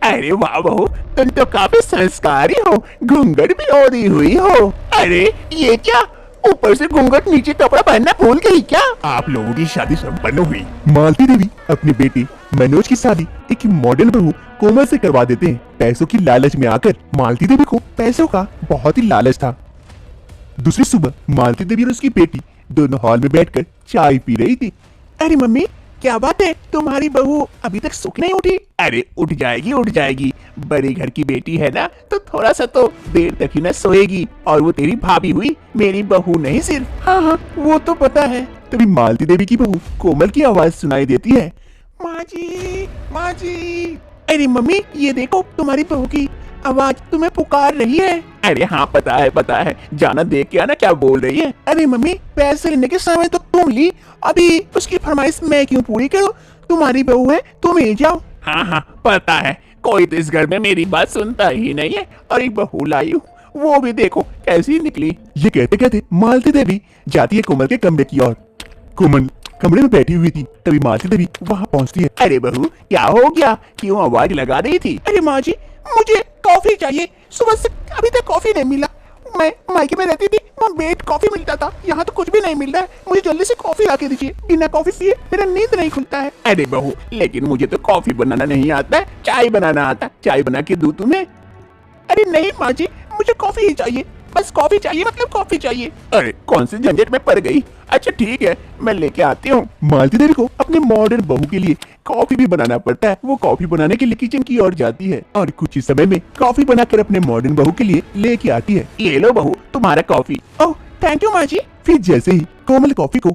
अरे वाह बहू, तुम तो काफी संस्कारी हो, घूंघट भी ओढ़ी हुई हो। अरे ये क्या, ऊपर से घूंघट नीचे कपड़ा पहनना भूल गई क्या? आप लोगों की शादी संपन्न हुई। मालती देवी अपने बेटे मनोज की शादी एक मॉडर्न बहू कोमल से करवा देते हैं। पैसों की लालच में आकर मालती देवी को पैसों का बहुत ही लालच था। दूसरी सुबह मालती देवी और उसकी बेटी दोनों हॉल में बैठकर चाय पी रही थी। अरे मम्मी, क्या बात है, तुम्हारी बहू अभी तक सोकर नहीं उठी? अरे उठ जाएगी उठ जाएगी, बड़े घर की बेटी है ना, तो थोड़ा सा तो देर तक ही ना सोएगी। और वो तेरी भाभी हुई, मेरी बहू नहीं सिर्फ। हाँ हाँ, वो तो पता है। तभी मालती देवी की बहू कोमल की आवाज सुनाई देती है। माँ जी, माँ जी। अरे मम्मी, ये देखो तुम्हारी बहू की आवाज तुम्हें पुकार रही है। अरे हाँ पता है, जाना देख के आना क्या बोल रही है। अरे मम्मी, पैसे लेने के समय तो तुम ली, अभी उसकी फरमाइश मैं क्यों पूरी करूं? तुम्हारी बहू है, तुम ही जाओ। हाँ हाँ पता है, कोई तो इस घर में मेरी बात सुनता ही नहीं है, और एक बहू लाई हूँ, वो भी देखो कैसी निकली। ये कहते कहते मालती देवी जाती है कोमल के कमरे की ओर। कोमल कमरे में बैठी हुई थी, तभी मालती देवी वहाँ पहुँचती है। अरे बहू, क्या हो गया, क्यों आवाज लगा रही थी? अरे माँ जी, मुझे कॉफी चाहिए, सुबह से अभी तक कॉफी नहीं मिला। मैं मायके में रहती थी, वहाँ बेड कॉफी मिलता था, यहाँ तो कुछ भी नहीं मिल रहा है। मुझे जल्दी से कॉफी ला के दीजिए, बिना कॉफी पिए मेरा नींद नहीं खुलता है। अरे बहू, लेकिन मुझे तो कॉफी बनाना नहीं आता है, चाय बनाना आता है। चाय बना के दूं तुम्हें? अरे नहीं माँ जी, मुझे कॉफी ही चाहिए, बस कॉफी चाहिए, मतलब कॉफी चाहिए। अरे कौन सी झंझट में पड़ गई। अच्छा ठीक है, मैं लेके आती हूँ। मालती देवी को अपने मॉडर्न बहू के लिए कॉफी भी बनाना पड़ता है। वो कॉफी बनाने के लिए किचन की ओर जाती है और कुछ ही समय में कॉफी बनाकर अपने मॉडर्न बहू के लिए लेके आती है। ये लो बहू, तुम्हारा कॉफी। ओह थैंक यू माँ जी। फिर जैसे ही कोमल कॉफी को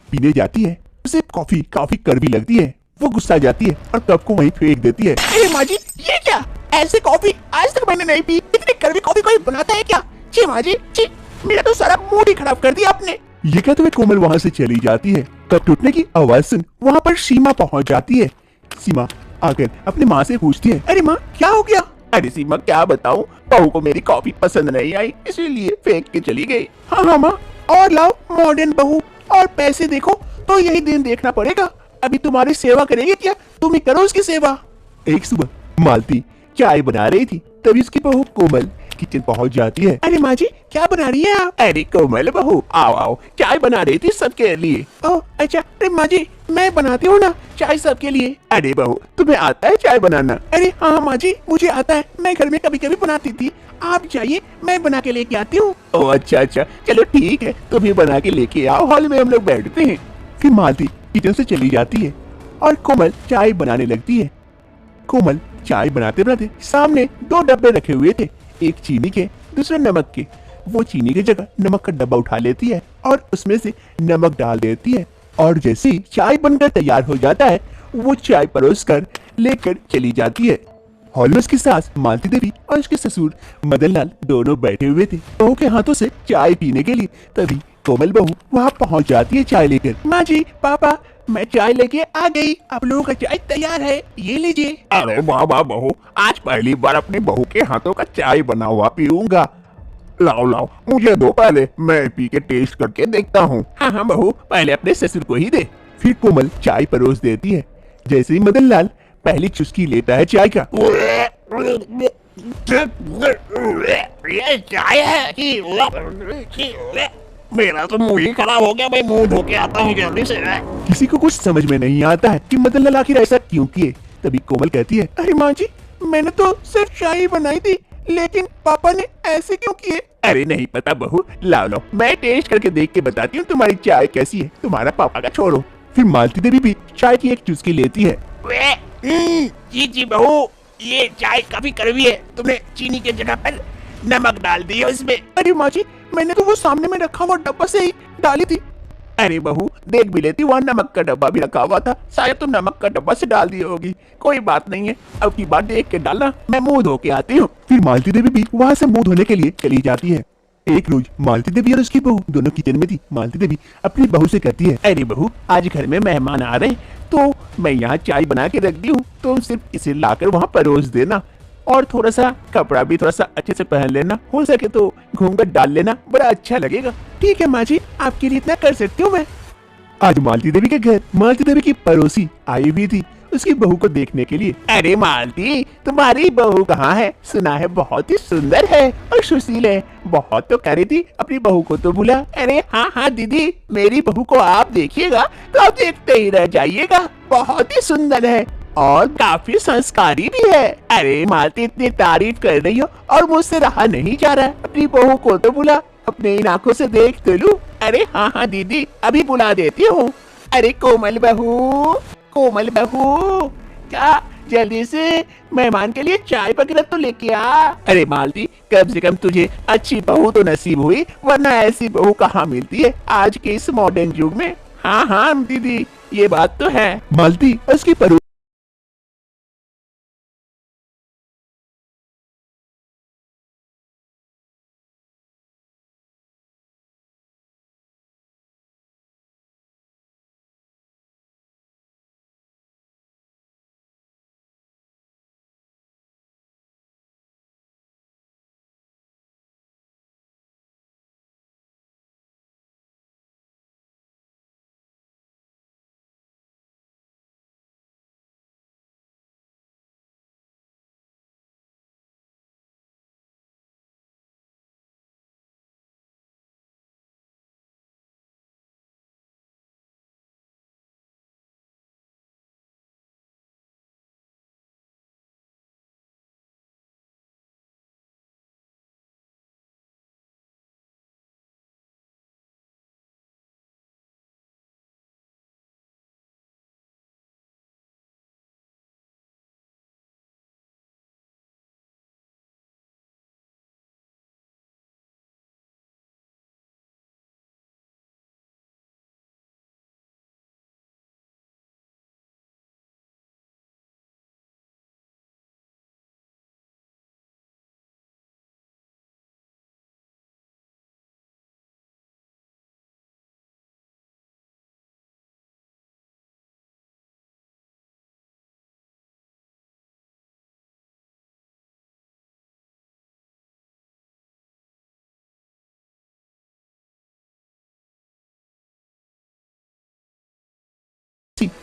पीने जाती है, उसे कॉफी काफी कड़वी लगती है। वो गुस्सा जाती है और कप को वहीं फेंक देती है। अरे माँ जी, ये क्या, ऐसे कॉफी आज तक मैंने नहीं पी। इतनी कड़वी कॉफी कोई बनाता है क्या? जी माँ जी, जी, मेरा तो सारा मूड ही खराब कर दिया आपने। ये कहते हुए कोमल वहाँ से चली जाती है। कप टूटने की आवाज सुन वहाँ पर सीमा पहुँच जाती है। सीमा आकर अपनी माँ से पूछती है, अरे माँ, क्या हो गया? अरे सीमा, क्या बताऊं, बहू को मेरी कॉफी पसंद नहीं आई, इसीलिए फेंक के चली गई। हाँ हाँ माँ, और लाओ मॉडर्न बहू, और पैसे देखो तो यही दिन देखना पड़ेगा। अभी तुम्हारी सेवा करेंगे क्या? तुम ही करो उसकी सेवा। एक सुबह मालती चाय बना रही थी, तभी उसकी बहू कोमल किचन पहुंच जाती है। अरे माँ जी, क्या बना रही है आप? अरे कोमल बहू, आओ आओ, चाय बना रही थी सबके लिए। ओह अच्छा, अरे माँ जी, मैं बनाती हूँ ना चाय सबके लिए। अरे बहू, तुम्हें आता है चाय बनाना? अरे हाँ माँ जी, मुझे आता है, मैं घर में कभी कभी बनाती थी। आप जाइए, मैं बना के लेके आती हूँ। ओह अच्छा, चलो ठीक है, तुम ही बना के लेके आओ, हॉल में हम लोग बैठते हैं। फिर मालती किचन से चली जाती है और कोमल चाय बनाने लगती है। कोमल चाय बनाते बनाते सामने दो डब्बे रखे हुए थे, एक चीनी के, दूसरा नमक के। वो चीनी की जगह नमक का डब्बा उठा लेती है और उसमें से नमक डाल देती है, और जैसे ही चाय बनकर तैयार हो जाता है, वो चाय परोस कर लेकर चली जाती है। हॉल में उसकी सास मालती देवी और उसके ससुर मदनलाल दोनों बैठे हुए थे बहू के हाथों से चाय पीने के लिए। तभी कोमल बहू वहाँ पहुँच जाती है चाय लेकर। माँ जी, पापा, मैं चाय लेके आ गई, आप लोगों का चाय तैयार है, ये लीजिए। अरे वाह वाह बहू, आज पहली बार अपनी बहू के हाथों का चाय बना हुआ पीऊंगा। लाओ लाओ, मुझे दो पहले, मैं पी के टेस्ट करके देखता हूँ। हाँ हाँ बहू, पहले अपने ससुर को ही दे। फिर कोमल चाय परोस देती है। जैसे ही मदनलाल पहली चुस्की लेता है चाय का, ये चाय है मेरा तो मुंह ही खराब हो गया, मैं मुंह धो के आता हूँ जल्दी से। किसी को कुछ समझ में नहीं आता है कि मदनलाल आखिर ऐसा क्यों किए। तभी कोमल कहती है, अरे माँ जी, मैंने तो सिर्फ चाय बनाई थी, लेकिन पापा ने ऐसे क्यों किए? अरे नहीं पता बहू, लाओ लो, मैं टेस्ट करके देख के बताती हूँ तुम्हारी चाय कैसी है। तुम्हारा पापा का छोड़ो। फिर मालती देवी भी चाय की एक चुस्की लेती है। जी बहू, ये चाय काफी कड़वी है, तुमने चीनी की जगह पर नमक डाल दी है इसमें। अरे माँ जी, मैंने तो वो सामने में रखा हुआ डब्बा से ही डाली थी। अरे बहू, देख भी लेती, वहाँ नमक का डब्बा भी रखा हुआ था, शायद तुम नमक का डब्बा से डाल दी होगी। कोई बात नहीं है, अब की बात देख के डालना, मैं मुंह धो के आती हूँ। फिर मालती देवी भी वहाँ से मुंह धोने के लिए चली जाती है। एक रोज मालती देवी और उसकी बहू दोनों किचन में थी। मालती देवी अपनी बहू से कहती है, अरे बहू, आज घर में मेहमान आ रहे, तो मैं यहाँ चाय बना के रख दी हूँ, तुम सिर्फ इसे लाकर वहाँ परोस देना, और थोड़ा सा कपड़ा भी थोड़ा सा अच्छे से पहन लेना, हो सके तो घूंघट डाल लेना, बड़ा अच्छा लगेगा। ठीक है माँ जी, आपके लिए इतना कर सकती हूँ मैं। आज मालती देवी के घर मालती देवी की पड़ोसी आई हुई थी। उसकी बहू को देखने के लिए। अरे मालती, तुम्हारी बहू कहाँ है? सुना है बहुत ही सुंदर है और सुशील है। बहुत तो कह रही थी अपनी बहू को तो भूला। अरे हाँ हाँ दीदी, मेरी बहू को आप देखिएगा तो आप देखते ही रह जाइएगा। बहुत ही सुंदर है और काफी संस्कारी भी है। अरे मालती, इतनी तारीफ कर रही हो और मुझसे रहा नहीं जा रहा है। अपनी बहू को तो बुला, अपने इन आंखों से देख तो लूं। अरे हाँ हाँ दीदी, अभी बुला देती हूँ। अरे कोमल बहू, कोमल बहू, क्या जल्दी से मेहमान के लिए चाय वगैरह तो लेके आ। अरे मालती, कम से कम तुझे अच्छी बहू तो नसीब हुई, वरना ऐसी बहू कहाँ मिलती है आज के इस मॉडर्न युग में। हाँ हाँ दीदी, ये बात तो है। मालती उसकी पड़ोसी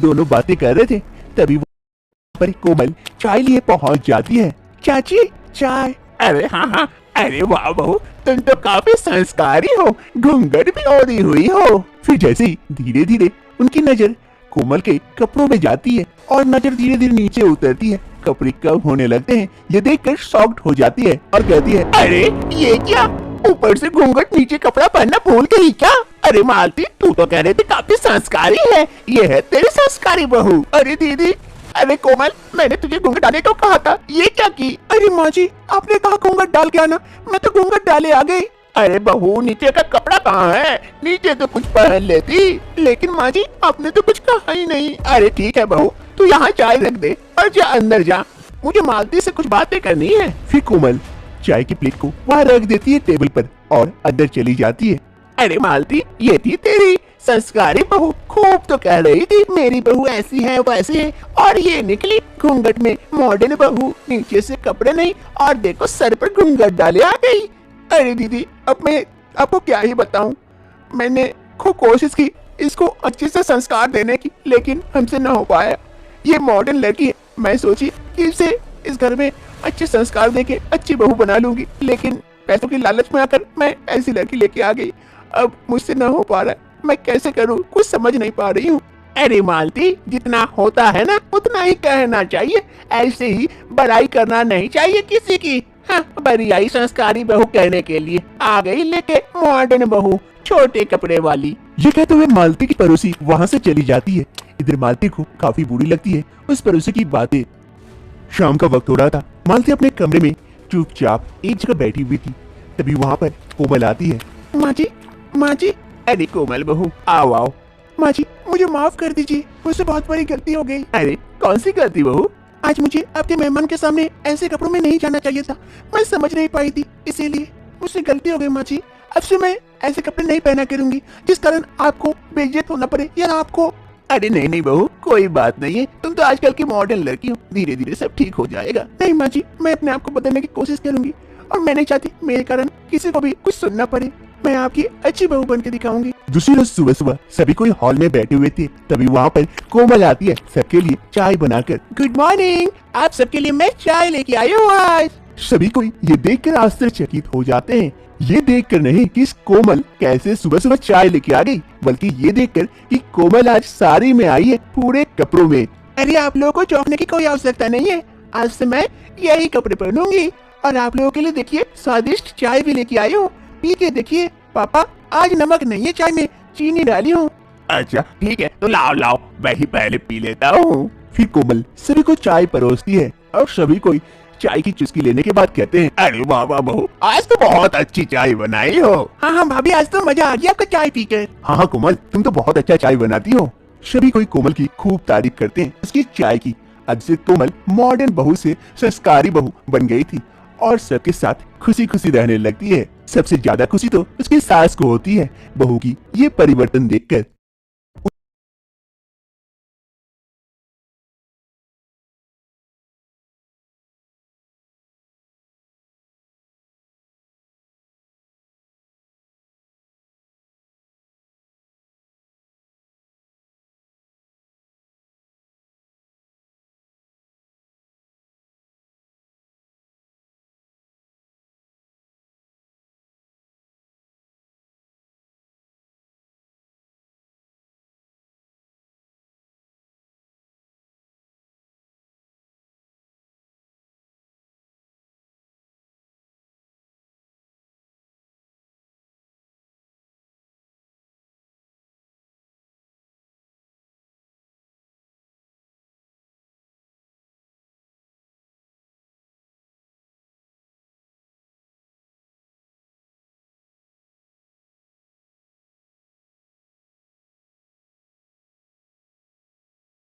दोनों बातें कर रहे थे, तभी वो पर कोमल चाय लिए पहुंच जाती है। चाची, चाय। अरे हाँ हाँ, अरे वाह बहू, तुम तो काफी संस्कारी हो, घूंघट भी ओढ़ी हुई हो। फिर जैसे ही धीरे धीरे उनकी नजर कोमल के कपड़ों में जाती है और नजर धीरे धीरे नीचे उतरती है, कपड़े कम होने लगते हैं। ये देखकर शॉक्ड हो जाती है और कहती है, अरे ये क्या, ऊपर से घूंघट नीचे कपड़ा पहनना भूल गई क्या? अरे मालती, तू तो कह रही थी काफी संस्कारी है, ये है तेरी संस्कारी बहू। अरे दीदी, अरे कोमल, मैंने तुझे घूंघट डालने को कहा था, ये क्या की? अरे माँ जी, आपने कहा घूंघट डाल के आना, मैं तो घूंघट डाले आ गई। अरे बहू, नीचे का कपड़ा कहाँ है? नीचे तो कुछ पहन लेती। लेकिन माँ जी, आपने तो कुछ कहा ही नहीं। अरे ठीक है बहू, तू यहाँ चाय रख दे और जा अंदर जा, मुझे मालती से कुछ बातें करनी है। फिर कोमल चाय की प्लेट को वहाँ रख देती है टेबल पर और अंदर चली जाती है। अरे मालती, ये थी तेरी संस्कारी बहू। खूब तो कह रही थी मेरी बहू ऐसी है वैसी है, और ये निकली घूंघट में मॉडर्न बहू, नीचे से कपड़े नहीं और देखो सर पर घूंघट डाले आ गई। अरे दीदी, अब मैं आपको क्या ही बताऊं, मैंने खूब कोशिश की इसको अच्छे से संस्कार देने की, लेकिन हमसे न हो पाया। ये मॉडर्न लड़की है, मैं सोची कि इसे इस घर में अच्छे संस्कार देके अच्छी बहू बना लूंगी, लेकिन पैसों की लालच में आकर मैं ऐसी लड़की लेके आ गई। अब मुझसे न हो पा रहा है, मैं कैसे करूं, कुछ समझ नहीं पा रही हूँ। अरे मालती, जितना होता है ना उतना ही कहना चाहिए, ऐसे ही बड़ाई करना नहीं चाहिए किसी की। हाँ, बड़ियाई संस्कारी बहू कहने के लिए आ गई लेके मॉडर्न बहू, छोटे कपड़े वाली। ये कहते हुए मालती की पड़ोसी वहाँ से चली जाती है। इधर मालती को काफी बुरी लगती है उस पड़ोसी की बातें। शाम का वक्त हो रहा था, मालती अपने कमरे में चुपचाप एक जगह बैठी हुई थी। तभी वहाँ पर कोमल आती है। माँ जी, माँ जी। अरे कोमल बहू, आओ आओ। माँ जी, मुझे माफ कर दीजिए, मुझसे बहुत बड़ी गलती हो गई। अरे कौन सी गलती बहू? आज मुझे आपके मेहमान के सामने ऐसे कपड़ों में नहीं जाना चाहिए था, मैं समझ नहीं पाई थी, इसीलिए मुझसे गलती हो गई माँ जी। अब से मैं ऐसे कपड़े नहीं पहना करूंगी जिस कारण आपको बेइज्जत होना पड़े या आपको। अरे नहीं नहीं बहू, कोई बात नहीं है, तुम तो आजकल की मॉडर्न लड़की हो, धीरे धीरे सब ठीक हो जाएगा। नहीं माँ जी, मैं अपने आप को बदलने की कोशिश करूंगी और मैं नहीं चाहती मेरे कारण किसी को भी कुछ सुनना पड़े। मैं आपकी अच्छी बहू बन के दिखाऊंगी। दूसरी रोज सुबह सुबह सभी कोई हॉल में बैठे हुए थे, तभी वहाँ पर कोमल आती है सबके लिए चाय बनाकर। गुड मॉर्निंग, आप सबके लिए मैं चाय लेके आई हूँ आज। सभी कोई ये देखकर आश्चर्यचकित हो जाते हैं। ये देखकर नहीं कि इस कोमल कैसे सुबह सुबह चाय लेके आ गई, बल्कि ये देखकर कि कोमल आज साड़ी में आई है, पूरे कपड़ों में। अरे आप लोगों को चौंकने की कोई आवश्यकता नहीं है, आज से मैं यही कपड़े पहनूंगी और आप लोगों के लिए देखिए स्वादिष्ट चाय भी लेके आई हूँ। पी के देखिए। पापा आज नमक नहीं है चाय में, चीनी डाली हूँ। अच्छा ठीक है, तो लाओ लाओ, मैं ही पहले पी लेता हूँ। फिर कोमल सभी को चाय परोसती है और सभी कोई चाय की चुस्की लेने के बाद कहते हैं, अरे वाह वाह बहू, आज तो बहुत अच्छी चाय बनाई हो। हाँ हाँ भाभी, आज तो मजा आ गया आपका चाय पीकर। हाँ हाँ कोमल, तुम तो बहुत अच्छा चाय बनाती हो। सभी कोई कोमल की खूब तारीफ करते हैं उसकी चाय की। आज से कोमल मॉडर्न बहू से संस्कारी बहू बन गई थी और सबके साथ खुशी खुशी रहने लगती है। सबसे ज्यादा खुशी तो उसकी सास को होती है बहू की ये परिवर्तन देखकर।